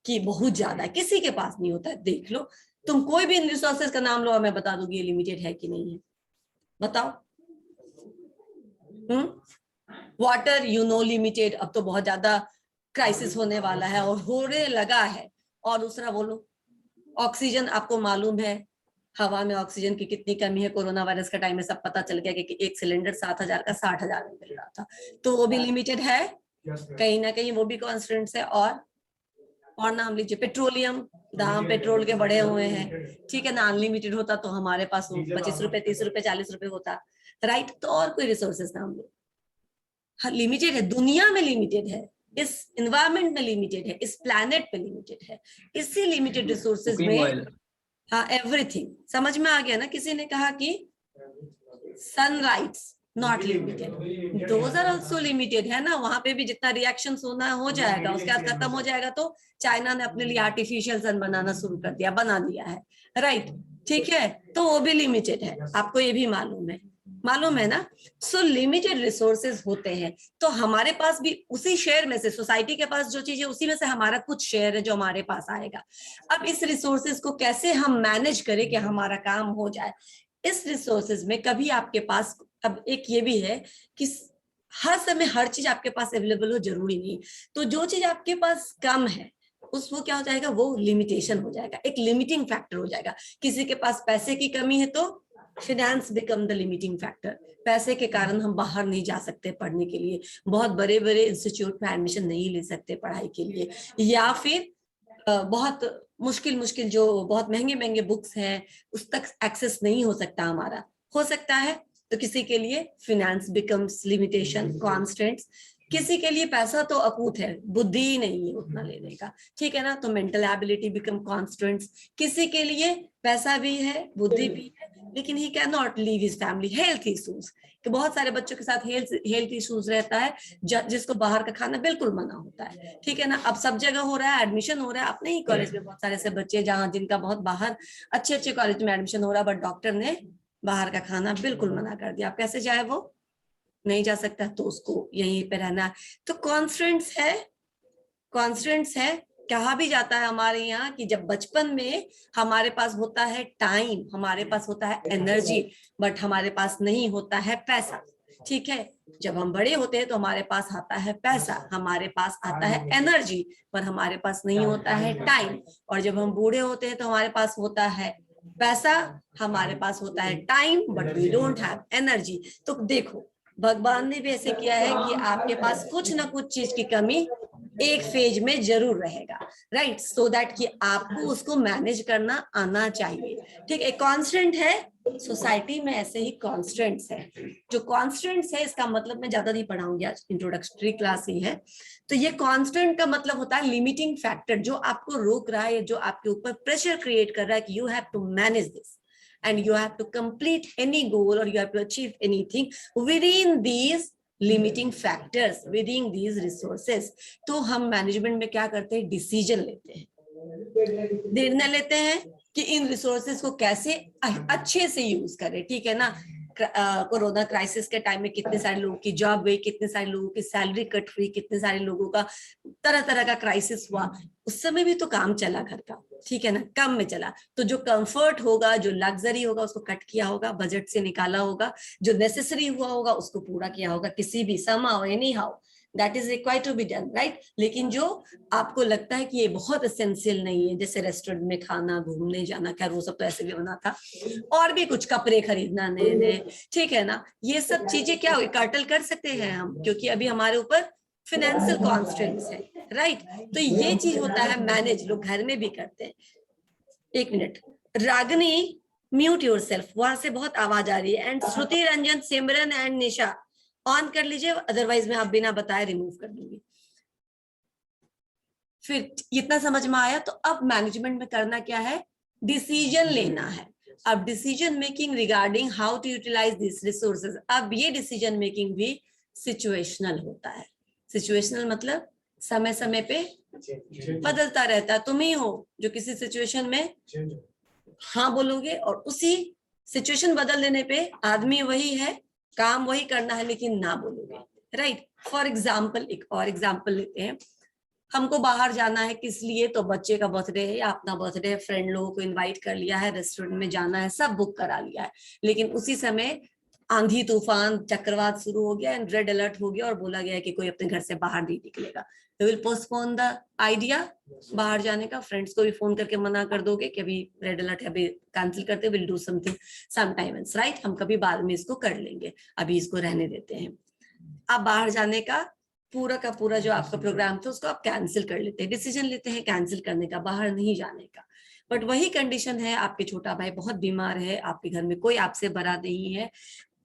कि बहुत ज्यादा है, किसी के पास नहीं होता है। देख लो, तुम कोई भी इन रिसोर्सेज का नाम लो और मैं बता दूंगी ये लिमिटेड है कि नहीं है, बताओ। वाटर यू नो लिमिटेड, अब तो बहुत ज्यादा क्राइसिस होने वाला है और होने लगा है। और दूसरा बोलो, ऑक्सीजन, आपको मालूम है हवा में ऑक्सीजन की कितनी कमी है। कोरोना वायरस का टाइम में सब पता चल गया कि एक सिलेंडर 7,000 का 60,000 में मिल रहा था, तो वो भी लिमिटेड है कहीं ना कहीं, वो भी कॉन्स्टेंट्स है। और नाम लीजिए पेट्रोलियम, दाम पेट्रोल के बढ़े हुए हैं, ठीक है ना। अनलिमिटेड होता तो हमारे पास 25 रुपए, 30 रुपए, 40 रुपए होता, राइट। तो और कोई रिसोर्सेज नाम लो, हाँ लिमिटेड है, दुनिया में लिमिटेड है, इस इन्वायरमेंट में लिमिटेड है, इस प्लैनेट पे लिमिटेड है, इसी लिमिटेड रिसोर्सेज में। हाँ एवरीथिंग समझ में आ गया ना। किसी ने कहा कि sunrise not limited, those are also limited, है ना। वहां पे भी जितना रिएक्शन होना हो जाएगा, उसके बाद खत्म हो जाएगा। तो चाइना ने अपने लिए आर्टिफिशियल सन बनाना शुरू कर दिया, बना दिया है, राइट, ठीक है। तो वो भी लिमिटेड है, आपको ये भी मालूम है ना। सो लिमिटेड रिसोर्सेज होते हैं, तो हमारे पास भी उसी शेयर में से, सोसाइटी के पास जो चीज है उसी में से हमारा कुछ शेयर है जो हमारे पास आएगा। अब इस रिसोर्सेज को कैसे हम मैनेज करें कि हमारा काम हो जाए। इस रिसोर्सेज में कभी आपके पास, अब एक ये भी है कि हर समय हर चीज आपके पास अवेलेबल हो जरूरी नहीं, तो जो चीज आपके पास कम है उस वो क्या हो जाएगा, वो लिमिटेशन हो जाएगा, एक लिमिटिंग फैक्टर हो जाएगा। किसी के पास पैसे की कमी है तो finance become the limiting factor, पैसे के कारण हम बाहर नहीं जा सकते पढ़ने के लिए, बहुत बड़े बड़े इंस्टीट्यूट में एडमिशन नहीं ले सकते पढ़ाई के लिए, या फिर बहुत मुश्किल जो बहुत महंगे महंगे बुक्स हैं उस तक एक्सेस नहीं हो सकता हमारा, हो सकता है। तो किसी के लिए फिनेंस बिकम्स लिमिटेशन कॉन्स्टेंट्स, किसी के लिए पैसा तो अकूत है, बुद्धि ही नहीं है उतना लेने का, ठीक है ना, तो मेंटल एबिलिटी बिकम कॉन्स्टेंट्स। किसी के लिए पैसा भी है बुद्धि भी है लेकिन he can not leave his family, health issues, कि बहुत सारे बच्चों के साथ हेल्थ इश्यूज रहता है, जिसको बाहर का खाना बिल्कुल मना होता है, ठीक है ना। अब सब जगह हो रहा है, एडमिशन हो रहा है, अपने ही कॉलेज में बहुत सारे ऐसे बच्चे जहाँ जिनका बहुत बाहर अच्छे अच्छे कॉलेज में एडमिशन हो रहा है, बट डॉक्टर ने बाहर का खाना बिल्कुल मना कर दिया। आप कैसे जाए, वो नहीं जा सकता, तो उसको यहीं पे रहना है। तो कॉन्स्टेंट्स है। कहा भी जाता है हमारे यहाँ कि जब बचपन में हमारे पास होता है टाइम, हमारे पास होता है एनर्जी, बट हमारे पास नहीं होता है पैसा, ठीक है। जब हम बड़े होते हैं तो हमारे पास आता है पैसा, हमारे पास आता है एनर्जी, पर हमारे पास नहीं होता है टाइम। और जब हम बूढ़े होते हैं तो हमारे पास होता है पैसा, हमारे पास होता है time, but we don't have energy. तो देखो, भगवान ने भी ऐसे किया है कि आपके पास कुछ ना कुछ चीज की कमी एक फेज में जरूर रहेगा, राइट, सो दैट कि आपको उसको मैनेज करना आना चाहिए, ठीक है। कांस्टेंट है, सोसाइटी में ऐसे ही कांस्टेंट्स है। जो कांस्टेंट्स है इसका मतलब मैं ज्यादा नहीं पढ़ाऊंगी, आज इंट्रोडक्टरी क्लास ही है। तो ये कांस्टेंट का मतलब होता है लिमिटिंग फैक्टर, जो आपको रोक रहा है, जो आपके ऊपर प्रेशर क्रिएट कर रहा है कि you have to manage this and you have to complete any goal or you have to achieve anything within these limiting factors, within these resources। तो हम मैनेजमेंट में क्या करते हैं, डिसीजन लेते हैं, निर्णय लेते हैं कि इन रिसोर्सेज को कैसे अच्छे से यूज करें, ठीक है ना। कोरोना क्राइसिस के टाइम में कितने सारे लोगों की जॉब गई, कितने सारे लोगों की सैलरी कट हुई, कितने सारे लोगों का तरह तरह का क्राइसिस हुआ, उस समय भी तो काम चला घर का, ठीक है ना, कम में चला। तो जो कंफर्ट होगा, जो लग्जरी होगा उसको कट किया होगा, बजट से निकाला होगा, जो नेसेसरी हुआ होगा उसको पूरा किया होगा, किसी भी somehow anyhow that is required to be done, right। लेकिन जो आपको लगता है कि ये बहुत एसेंशियल नहीं है, जैसे रेस्टोरेंट में खाना, घूमने जाना, क्या वो सब तो ऐसे भी होना था, और भी कुछ कपड़े खरीदना नए नए, ठीक है ना, ये सब चीजें क्या काटल कर सकते हैं हम, क्योंकि अभी हमारे ऊपर फिनेंशियल कॉन्स्टेंट्स है, राइट। तो ये चीज होता है मैनेज, लोग घर में भी करते हैं। एक मिनट, रागनी म्यूट योरसेल्फ, वहां से बहुत आवाज आ रही है। And Shruti Ranjan, Simran and Nisha on कर लीजिए, अदरवाइज मैं आप बिना बताए रिमूव कर दूंगी। फिर इतना समझ में आया। तो अब मैनेजमेंट में करना क्या है, डिसीजन लेना है। अब decision making regarding how to utilize this resources, अब ये डिसीजन मेकिंग भी सिचुएशनल होता है। सिचुएशनल मतलब समय समय पे बदलता रहता है। तुम ही हो जो किसी सिचुएशन में हाँ बोलोगे और उसी सिचुएशन बदल देने पे आदमी वही है, काम वही करना है, लेकिन ना बोलोगे, राइट। फॉर एग्जाम्पल, एक और एग्जाम्पल लेते हैं। हमको बाहर जाना है, किस लिए? तो बच्चे का बर्थडे है या अपना बर्थडे है, फ्रेंड लोगों को इनवाइट कर लिया है, रेस्टोरेंट में जाना है, सब बुक करा लिया है, लेकिन उसी समय आंधी तूफान चक्रवात शुरू हो गया एंड रेड अलर्ट हो गया और बोला गया है कि कोई अपने घर से बाहर नहीं निकलेगा, तो विल पोस्टपोन द आइडिया बाहर जाने का। फ्रेंड्स को भी फोन करके मना कर दोगे कि अभी रेड अलर्ट है, अभी कैंसिल करते, will do something some time else, right, हम कभी बाद में इसको कर लेंगे, अभी इसको रहने देते हैं। आप बाहर जाने का पूरा जो आपका प्रोग्राम था उसको आप कैंसिल कर लेते हैं, डिसीजन लेते हैं कैंसिल करने का, बाहर नहीं जाने का। बट वही कंडीशन है, आपके छोटा भाई बहुत बीमार है, आपके घर में कोई आपसे बड़ा नहीं है,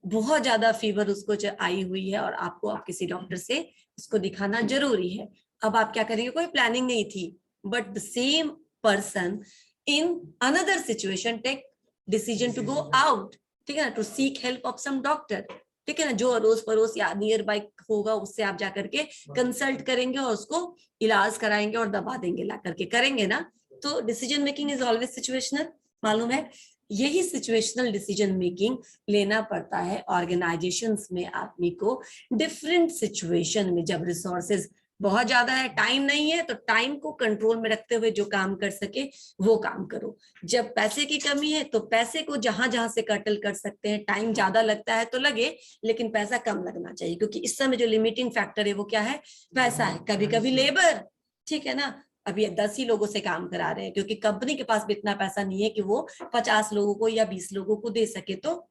बहुत ज्यादा फीवर उसको आई हुई है और आपको आप किसी डॉक्टर से उसको दिखाना जरूरी है। अब आप क्या करेंगे? कोई प्लानिंग नहीं थी, but the same person in another situation take decision to go out, ठीक है ना, to seek help of some doctor, ठीक है ना, जो अड़ोस पड़ोस या नियर बाय होगा उससे आप जाकर के कंसल्ट करेंगे और उसको इलाज कराएंगे और दबा देंगे, ला करके करेंगे ना। तो decision making is always situational, मालूम है, यही सिचुएशनल डिसीजन मेकिंग लेना पड़ता है ऑर्गेनाइजेशंस में आदमी को। डिफरेंट सिचुएशन में जब रिसोर्सेज बहुत ज्यादा है, टाइम नहीं है, तो टाइम को कंट्रोल में रखते हुए जो काम कर सके वो काम करो। जब पैसे की कमी है तो पैसे को जहां जहां से कटल कर सकते हैं, टाइम ज्यादा लगता है तो लगे, लेकिन पैसा कम लगना चाहिए, क्योंकि इस समय जो लिमिटिंग फैक्टर है वो क्या है? पैसा है। कभी कभी लेबर, ठीक है ना, अभी 10 ही लोगों से काम करा रहे हैं क्योंकि कंपनी के पास भी इतना पैसा नहीं है कि वो 50 लोगों को या 20 लोगों को दे सके, तो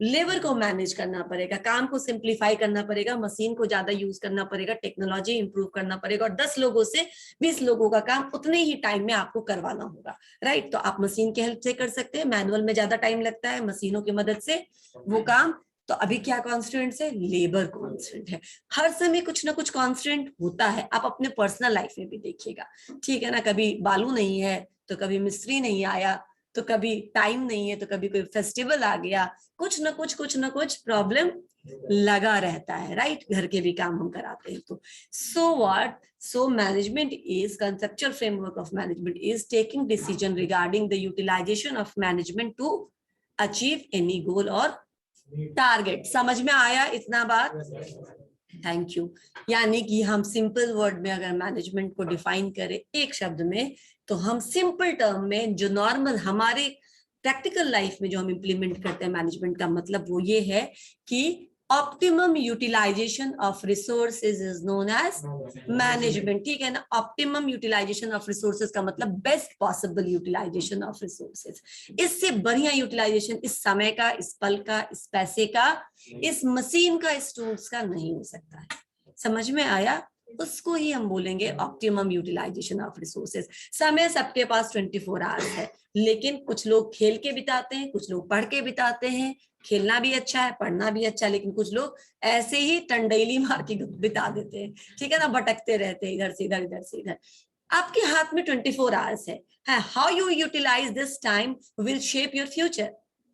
लेबर को मैनेज करना पड़ेगा, काम को सिंप्लीफाई करना पड़ेगा, मशीन को ज्यादा यूज करना पड़ेगा, टेक्नोलॉजी इंप्रूव करना पड़ेगा, और 10 लोगों से 20 लोगों का काम उतने ही टाइम में आपको करवाना होगा, राइट। तो आप मशीन की हेल्प से कर सकते हैं, मैनुअल में ज्यादा टाइम लगता है, मशीनों की मदद से वो काम। तो अभी क्या कॉन्स्टेंट है? लेबर कॉन्स्टेंट है। हर समय कुछ ना कुछ कॉन्स्टेंट होता है, आप अपने पर्सनल लाइफ में भी देखिएगा, ठीक है ना, कभी बालू नहीं है तो कभी मिस्त्री नहीं आया, तो कभी टाइम नहीं है तो कभी कोई फेस्टिवल आ गया, कुछ ना कुछ प्रॉब्लम लगा रहता है, राइट। घर के भी काम हम कराते हैं तो so what, so management is conceptual framework of management is taking decision regarding the utilization of management to achieve any goal or target. समझ में आया इतना बात? Thank you. यानी कि हम सिंपल वर्ड में अगर मैनेजमेंट को डिफाइन करें एक शब्द में, तो हम सिंपल टर्म में जो नॉर्मल हमारे प्रैक्टिकल लाइफ में जो हम इंप्लीमेंट करते हैं मैनेजमेंट का मतलब वो ये है कि optimum utilization of resources is known as management, ठीक है ना। ऑप्टिमम यूटिलाइजेशन ऑफ रिसोर्सेज का मतलब best possible utilization of resources. इससे बढ़िया यूटिलाइजेशन इस समय का, इस पल का, इस पैसे का, इस मशीन का, इस टूल्स का नहीं हो सकता है। समझ में आया? उसको ही हम बोलेंगे ऑप्टिमम यूटिलाइजेशन ऑफ रिसोर्सेज। समय सबके पास 24 आवर्स है, लेकिन कुछ लोग खेल के बिताते हैं, कुछ लोग पढ़ के बिताते हैं। खेलना भी अच्छा है, पढ़ना भी अच्छा है, लेकिन कुछ लोग ऐसे ही टंडेली मार के बिता देते हैं, ठीक है ना, भटकते रहते हैं इधर से इधर, इधर से इधर। आपके हाथ में 24 आवर्स है, how you utilize this time will shape your future,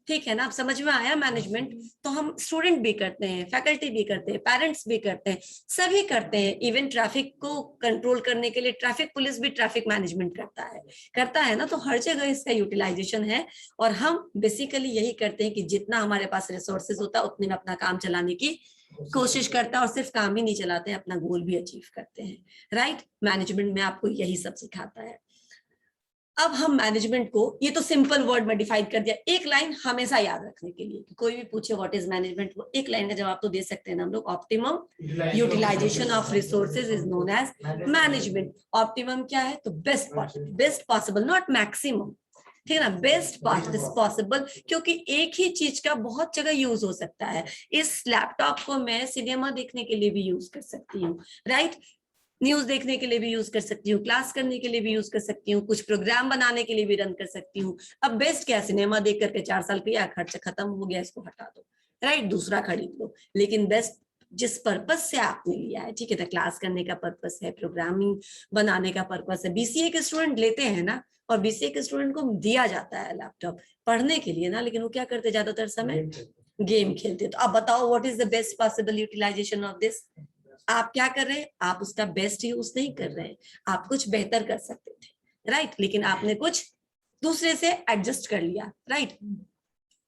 ठीक है ना। आप समझ में आया? मैनेजमेंट तो हम स्टूडेंट भी करते हैं, फैकल्टी भी करते हैं, पेरेंट्स भी करते हैं, सभी करते हैं। इवन ट्रैफिक को कंट्रोल करने के लिए ट्रैफिक पुलिस भी ट्रैफिक मैनेजमेंट करता है ना। तो हर जगह इसका यूटिलाइजेशन है, और हम बेसिकली यही करते हैं कि जितना हमारे पास रिसोर्सेज होता है उतने में अपना काम चलाने की कोशिश करता है, और सिर्फ काम ही नहीं चलाते हैं, अपना गोल भी अचीव करते हैं, राइट। मैनेजमेंट में आपको यही सब सिखाता है। अब हम मैनेजमेंट को, ये तो सिंपल वर्ड में डिफाइन कर दिया, एक लाइन हमेशा याद रखने के लिए कि कोई भी पूछे व्हाट इज मैनेजमेंट, वो एक लाइन का जवाब तो दे सकते हैं ना हम लोग। Optimum utilization of resources is known as management. Optimum क्या है? तो बेस्ट पॉसिबल, नॉट मैक्सिमम, ठीक है ना, बेस्ट पॉसिबल, क्योंकि एक ही चीज का बहुत जगह यूज हो सकता है। इस लैपटॉप को मैं सिनेमा देखने के लिए भी यूज कर सकती हूँ, राइट, न्यूज देखने के लिए भी यूज कर सकती हूँ, क्लास करने के लिए भी यूज कर सकती हूँ, कुछ प्रोग्राम बनाने के लिए भी रन कर सकती हूँ। अब बेस्ट क्या, सिनेमा देख करके 4 साल किया, खर्च खत्म हो गया, इसको हटा दो, राइट, दूसरा खरीद लो। लेकिन बेस्ट जिस पर्पज से आपने लिया है, ठीक है ना, क्लास करने का पर्पस है, प्रोग्रामिंग बनाने का पर्पस है। बीसीए के स्टूडेंट लेते हैं ना, और बीसीए के स्टूडेंट को दिया जाता है लैपटॉप पढ़ने के लिए ना, लेकिन वो क्या करते ज्यादातर समय गेम खेलते। तो अब बताओ what is the best possible utilization of this? आप क्या कर रहे हैं? आप उसका बेस्ट यूज नहीं कर रहे हैं, आप कुछ बेहतर कर सकते थे, राइट, लेकिन आपने कुछ दूसरे से एडजस्ट कर लिया, राइट।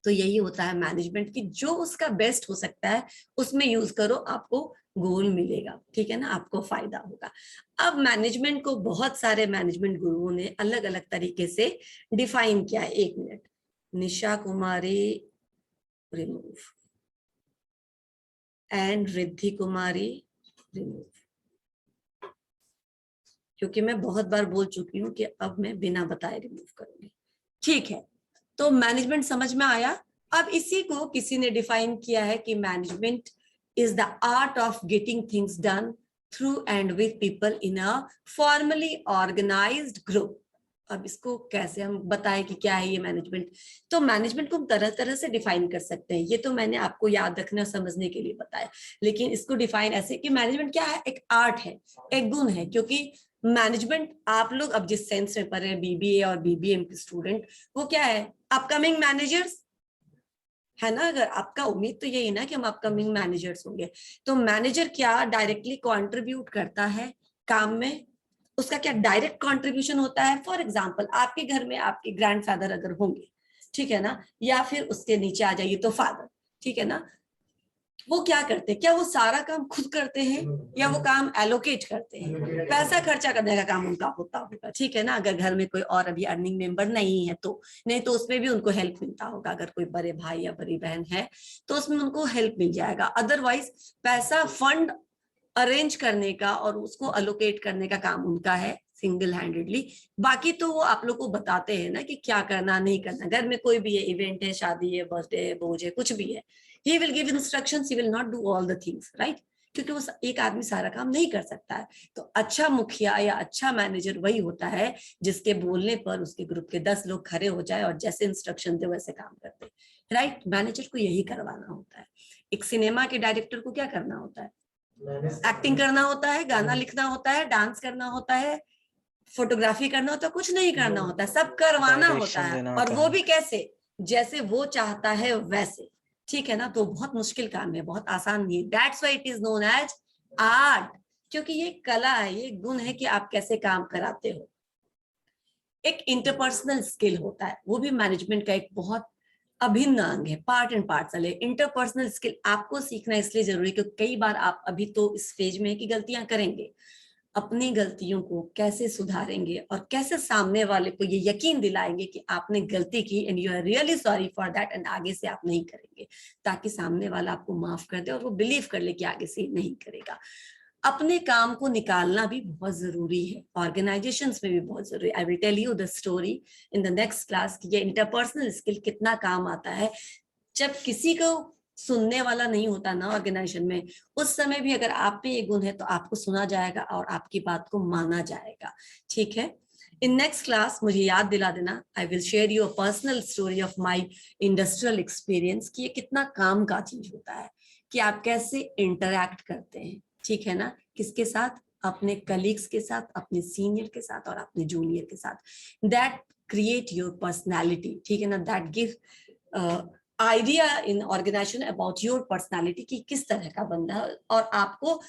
तो यही होता है मैनेजमेंट की, जो उसका बेस्ट हो सकता है उसमें यूज करो, आपको गोल मिलेगा, ठीक है ना, आपको फायदा होगा। अब मैनेजमेंट को बहुत सारे मैनेजमेंट गुरुओं ने अलग अलग तरीके से डिफाइन किया है। 1 minute, Nisha Kumari remove and Riddhi Kumari remove, क्योंकि मैं बहुत बार बोल चुकी हूं कि अब मैं बिना बताए रिमूव करूंगी, ठीक है। तो मैनेजमेंट समझ में आया। अब इसी को किसी ने डिफाइन किया है कि management is the art of getting things done through and with people in a formally organized group. अब इसको कैसे हम बताएं कि क्या है ये मैनेजमेंट। तो मैनेजमेंट को हम तरह तरह से डिफाइन कर सकते हैं, ये तो मैंने आपको याद रखने और समझने के लिए बताया। लेकिन इसको डिफाइन ऐसे कि मैनेजमेंट क्या है, एक आर्ट है, एक गुण है। क्योंकि मैनेजमेंट आप लोग अब जिस सेंस में पढ़ रहे हैं, बीबीए और बीबीएम के स्टूडेंट, वो क्या है, अपकमिंग मैनेजर्स है ना। अगर आपका उम्मीद तो यही ना कि हम अपकमिंग मैनेजर्स होंगे, तो मैनेजर क्या डायरेक्टली कंट्रीब्यूट करता है काम में, उसका क्या डायरेक्ट कंट्रीब्यूशन होता है। फॉर एग्जांपल, आपके घर में आपके ग्रैंडफादर अगर होंगे, ठीक है ना, या फिर उसके नीचे आ जाइए तो फादर, ठीक है ना, वो क्या करते हैं, क्या वो सारा काम खुद करते हैं या वो काम एलोकेट करते हैं, पैसा खर्चा करने का काम उनका होता होगा, ठीक है ना। अगर घर में कोई और अभी अर्निंग मेंबर नहीं है तो, नहीं तो उसमें भी उनको हेल्प मिलता होगा। अगर कोई बड़े भाई या बड़ी बहन है तो उसमें उनको हेल्प मिल जाएगा। अदरवाइज पैसा फंड अरेंज करने का और उसको अलोकेट करने का काम उनका है सिंगल हैंडेडली। बाकी तो वो आप लोग को बताते हैं ना कि क्या करना नहीं करना। घर में कोई भी है, इवेंट है, शादी है, बर्थडे है, भोज है, कुछ भी है, he will give instructions, he will not do all the things, right? क्योंकि वो एक आदमी सारा काम नहीं कर सकता है। तो अच्छा मुखिया या अच्छा मैनेजर वही होता है जिसके बोलने पर उसके ग्रुप के 10 लोग खड़े हो जाए और जैसे इंस्ट्रक्शन दे वैसे काम करते, राइट? मैनेजर को यही करवाना होता है। एक सिनेमा के डायरेक्टर को क्या करना होता है, एक्टिंग करना होता है, गाना लिखना होता है, डांस करना होता है, फोटोग्राफी करना होता है, कुछ नहीं करना होता है, सब करवाना होता है। और वो भी कैसे, जैसे वो चाहता है वैसे, ठीक है ना। तो बहुत मुश्किल काम है, बहुत आसान नहीं है। That's why it is known as art, क्योंकि ये कला है, ये गुण है कि आप कैसे काम कराते हो। एक इंटरपर्सनल स्किल होता है, वो भी मैनेजमेंट का एक बहुत अभिन्न अंग है, पार्ट एंड पार्सल है। इंटरपर्सनल स्किल आपको सीखना इसलिए जरूरी है क्योंकि कई बार आप अभी तो इस फेज में है कि गलतियां करेंगे, अपनी गलतियों को कैसे सुधारेंगे और कैसे सामने वाले को ये यकीन दिलाएंगे कि आपने गलती की and you are really sorry for that and आगे से आप नहीं करेंगे, ताकि सामने वाला आपको माफ कर दे और वो बिलीव कर ले कि आगे से नहीं करेगा। अपने काम को निकालना भी बहुत जरूरी है, ऑर्गेनाइजेशंस में भी बहुत जरूरी है। I will tell you the story in the next class कि ये इंटरपर्सनल स्किल कितना काम आता है। जब किसी को सुनने वाला नहीं होता ना ऑर्गेनाइजेशन में, उस समय भी अगर आप पे ये गुण है तो आपको सुना जाएगा और आपकी बात को माना जाएगा, ठीक है। इन नेक्स्ट क्लास मुझे याद दिला देना, I will share you a personal story of my industrial experience कि ये कितना काम का चीज होता है, कि आप कैसे इंटरैक्ट करते हैं, ठीक है ना, किसके साथ, अपने कलीग्स के साथ, अपने सीनियर के साथ और अपने जूनियर के साथ। दैट क्रिएट योर पर्सनैलिटी, ठीक है ना, that give idea in organization about your personality कि किस तरह का बंदा है। और आपको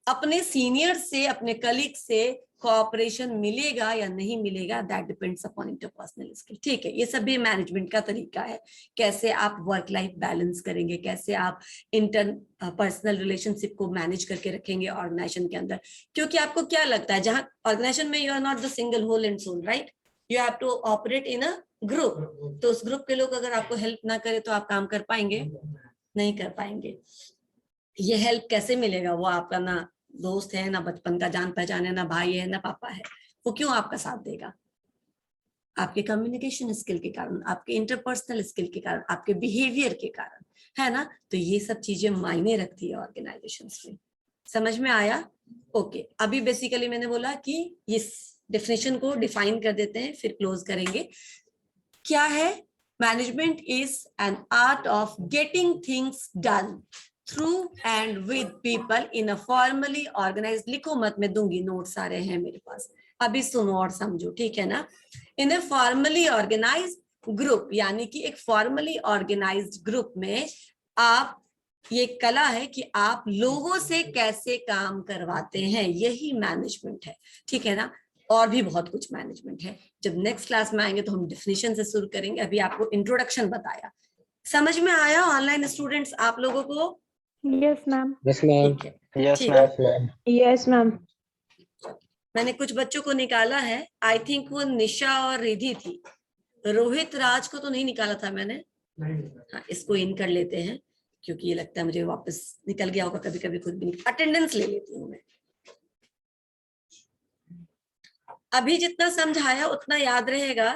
अपने सीनियर से, अपने कलीग से कोऑपरेशन मिलेगा या नहीं मिलेगा, that depends upon interpersonal skill, ठीक है। ये सब भी मैनेजमेंट का तरीका है, कैसे आप वर्क लाइफ बैलेंस करेंगे, कैसे आप इंटर पर्सनल रिलेशनशिप को मैनेज करके रखेंगे ऑर्गेनाइजेशन के अंदर। क्योंकि आपको क्या लगता है, जहां ऑर्गेनाइजेशन में you are not the single whole and soul, right, you have to operate in a group. तो उस ग्रुप के लोग अगर आपको हेल्प ना करे तो आप काम कर पाएंगे, नहीं कर पाएंगे। ये हेल्प कैसे मिलेगा, वो आपका ना दोस्त है, ना बचपन का जान पहचान है, ना भाई है, ना पापा है, वो क्यों आपका साथ देगा? आपके कम्युनिकेशन स्किल के कारण, आपके इंटरपर्सनल स्किल के कारण, आपके बिहेवियर के कारण, है ना। तो ये सब चीजें मायने रखती है ऑर्गेनाइजेशंस में। समझ में आया? ओके, अभी बेसिकली मैंने बोला कि इस डेफिनेशन को डिफाइन कर देते हैं, फिर क्लोज करेंगे। क्या है? Management is an art of getting things done through and with people in a formally organize. लिखो मत, मैं दूंगी, नोट्स सारे हैं मेरे पास, अभी सुनो और समझो, ठीक है ना। इन अ फॉर्मली ऑर्गेनाइज ग्रुप, यानी कि एक फॉर्मली ऑर्गेनाइज्ड ग्रुप में आप, ये कला है कि आप लोगों से कैसे काम करवाते हैं, यही मैनेजमेंट है, ठीक है ना। और भी बहुत कुछ मैनेजमेंट है, जब नेक्स्ट क्लास में आएंगे तो हम डेफिनेशन से शुरू करेंगे। अभी आपको इंट्रोडक्शन बताया, समझ में आया ऑनलाइन स्टूडेंट्स आप लोगों को? Yes ma'am. Yes ma'am. ठीक है, यस ठीक मैम। है। Yes ma'am. Yes ma'am. मैंने कुछ बच्चों को निकाला है, आई थिंक वो निशा और रिधि थी। रोहित राज को तो नहीं निकाला था मैंने। हाँ, इसको इन कर लेते हैं, क्योंकि ये लगता है मुझे वापस निकल गया होगा, कभी कभी खुद भी अटेंडेंस ले लेती हूँ मैं। अभी जितना समझाया उतना याद रहेगा।